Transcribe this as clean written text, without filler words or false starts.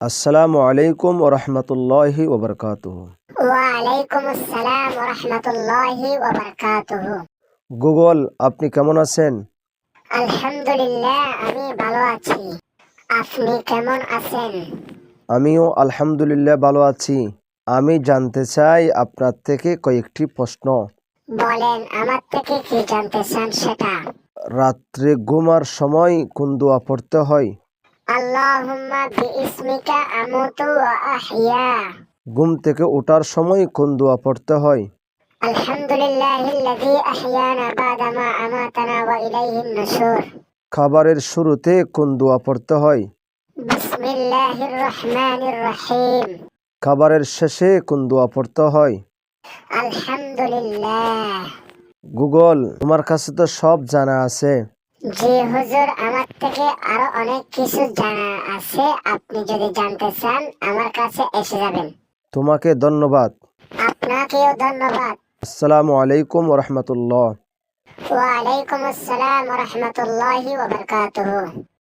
আসসালামু আলাইকুম ওরহমতুল্লাহি ওবরকাতুহু। ওয়ালাইকুম আসসালাম ওয়া রাহমাতুল্লাহি ওয়া বারাকাতুহু। গুগল, আপনি কেমন আছেন? আলহামদুলিল্লাহ, আমি ভালো আছি। আপনি কেমন আছেন? আমিও আলহামদুলিল্লাহ ভালো আছি। আমি জানতে চাই আপনার থেকে কয়েকটি প্রশ্ন। বলেন, আমার থেকে কি জানতে চান সেটা? রাত্রে ঘুমার সময় কোন দোয়া পড়তে হয়? আল্লাহুম্মা বিইসমিকা আমুতু ওয়া আহইয়া। ঘুম থেকে ওঠার সময় কোন দোয়া পড়তে হয়? আলহামদুলিল্লাহিল্লাযী আহইয়ানা বা'দা মা আমাতানা ওয়া ইলাইহিন নুশুর। খাবারের শুরুতে কোন দোয়া পড়তে হয়? বিসমিল্লাহির রহমানির রহিম। খাবারের শেষে কোন দোয়া পড়তে হয়? আলহামদুলিল্লাহ। গুগল, তোমার কাছে তো সব জানা আছে। জি হুজুর, আমার থেকে আরো অনেক কিছু জানা আছে। আপনি যদি জানতে চান আমার কাছে এসে যাবেন। তোমাকে ধন্যবাদ। আপনাকেও ধন্যবাদ। আসসালামু আলাইকুম ওরহমতুল্লাহ। ওয়ালাইকুম আসসালাম ওয়া রাহমাতুল্লাহি ওয়া বারাকাতুহু।